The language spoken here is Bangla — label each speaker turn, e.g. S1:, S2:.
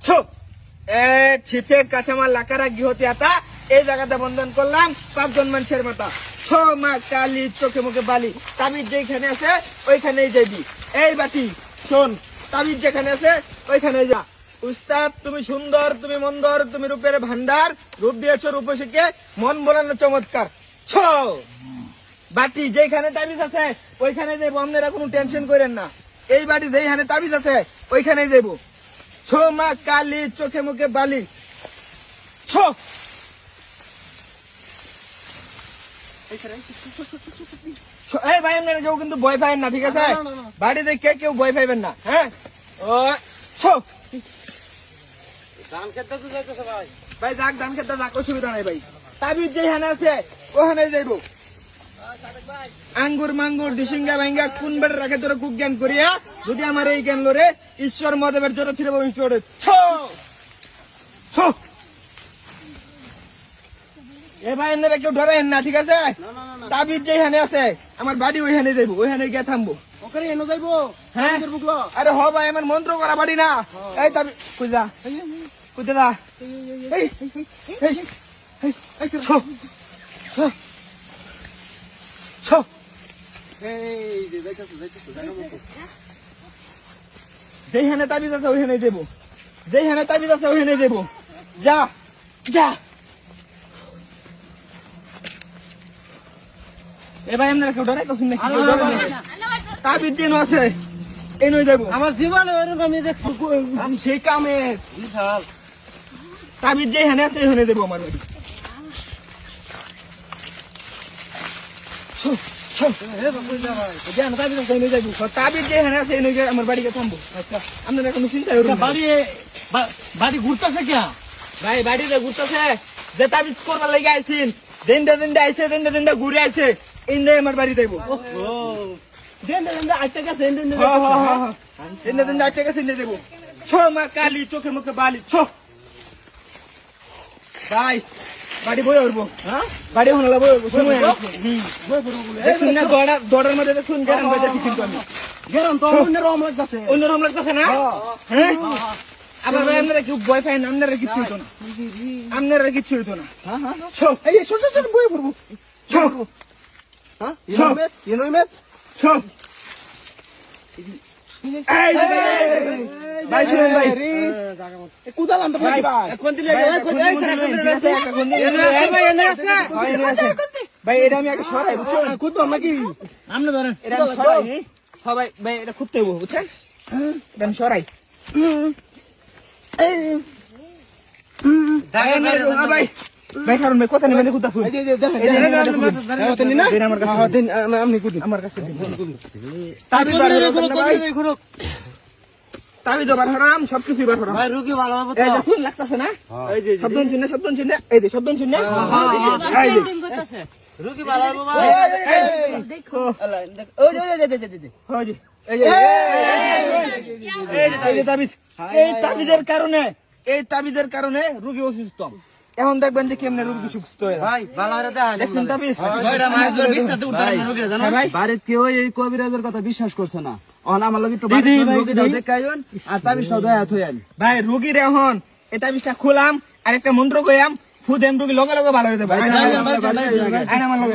S1: ছো এ ছিচে কাঁচামাল লাকারা গৃহতি আতা এই জায়গাটা বন্ধন করলাম 5 জন মানুষের মাথা। ছো মা কালী চোখে মুখে বালি, তাবিজ যেখানে আছে ওইখানেই যাবি। এই বাটি শোন, তাবিজ যেখানে আছে ওইখানেই যা। উস্তাদ তুমি সুন্দর, তুমি মন্দর, তুমি রূপের ভান্ডার, রূপ দিয়েছো রূপসীকে, মন বলানো চমৎকার। ছো বাটি যেখানে তাবিজ আছে ওইখানে যাবো, আপনারা কোনো টেনশন করেন না। এই বাটি যেখানে তাবিজ আছে ওইখানেই যাবো। ছো মা কালী চোখে মুখে বালি। ছো এই ভাই আপনারা কেউ কিন্তু ভয় পাবেন না, ঠিক আছে? বাড়িতে কেউ ভয় পাইবেন না, হ্যাঁ? ও ছো
S2: ধান খেতে তো যাইতেছে ভাই।
S1: ভাই যাক, ধান খেতে যাক, অসুবিধা নাই ভাই। তাবিজ যেখানে আছে ওখানে যাইবো। আঙ্গুর মাঙ্গুর ডিসিঙ্গা ভাঙ্গা কোন বেড়ে রাখে তোরা কুক জ্ঞান করিয়া, যদি আমার এই জ্ঞান লড়ে ঈশ্বর মদেবের জোরে ছিল পড়ে। ছো ছো এ ভাই আপনারা কেউ ডরেন না, ঠিক আছে? তাবিজ যেখানে আছে আমার বাড়ি ওইখানে যাইবো, ওইখানে গিয়ে থামবো।
S2: ওখানে এনে যাইবো।
S1: হ্যাঁ আরে হ ভাই, আমার মন্ত্র করা বাড়ি না। এই তাবিজ কইলা কইতে এই ছো ছো ছো
S2: এই যে যাইতেছে যাইতেছে।
S1: যেখানে তাবিজ আছে ওইখানে দেবো, যেখানে তাবিজ আছে ওইখানে দেবো। যা যা এ ভাই আপনারা কেউ ডরাই তো শুনে তাবিজ যেন আছে এনে যাবো।
S2: আমার জীবনে ওরকম আমি দেখছি।
S1: আমি সেই কামে তাবিজ যেখানে আছে ওইখানে দেবো আমার বাড়ি। ছো ছো তাবিজ যেখানে আছে এনে আমার বাড়িকে থামবো। আচ্ছা আপনারা কোনো চিন্তা করুন না।
S2: বাড়ি ঘুরতেছে কে
S1: ভাই বাড়িতে ঘুরতেছে, যে তাবিজ করবার লেগে আইছেন, দিনটা দিনটা আইছে, দিনটা দিনটা ঘুরে আইছে, ইন্দে আমার বাড়ি যাইবো। দিনটা দিনটা আটটা গেছে, দিনটা দিনটা আটটা গেছে, ইন্দে দেবো। ছো মা কালী চোখে মুখে বালি। ছো ভাই বাড়ি বই উঠবো, হ্যাঁ বাড়ি হনালা বই উঠবো। দেখুন না দড়ার মধ্যে দেখুন গেরাম বাজে কিন্তু আমি
S2: গেরাম তো অন্যরকম লাগতেছে।
S1: অন্যরকম লাগতেছে না? হ্যাঁ আবার ভাই আপনারা কেউ ভয় পায় না, আপনারা কিচ্ছু হইতো না, আপনারা কিচ্ছু হইতো না। ছো
S2: এই ছোট ছোট বই পড়বো।
S1: ছো
S2: হ্যাঁ
S1: ছো
S2: ইনোইমেট
S1: ছো এই যে ভাই শুনুন ভাই,
S2: কুদাল আনতে
S1: ভাই
S2: ভাই
S1: কোন দিলে ভাই এটা আমি আগে সরাই, বুঝছো?
S2: কুদাল নাকি
S1: আপনি ধরেন এটা আমি সরাই সবাই ভাই, এটা খুঁজতে হইব, বুঝছেন? এটা আমি সরাই। ভাই ভাই কারণ ভাই কথা নেবেন খুঁজতে ফুল আমার কাছে তাবিজ বার হলো, তাবিজ বার হরাম, সবকিছু বার হরাম।
S2: ভাই রুগী ভালো হবে
S1: এই যে শুন লাগতাছে না? শব্দ শুনে শব্দ শুনে এই যে শব্দ শুনে
S2: রুগী ভালো হবে ভাই।
S1: দেখো এই তাবিজের কারণে রুগী অসুস্থ। এখন দেখবেন যে কেমনে রুগী সুস্থ হয়ে যায়।
S2: ভাই ভালো করে দেখা
S1: দেখছেন তাবিজ?
S2: বাড়ির কেউ এই কবিরাজের কথা বিশ্বাস করছে না। আমার লগে একটু দেখাইন আর তাবিজটাও দেখা থইন।
S1: ভাই রুগীর এখন এই তাবিজটা খুলাম আর একটা মন্ত্র কইয়াম, ফুদেম রুগী লগে লগে ভালো হয়ে যাবে। আইন আমার লগে।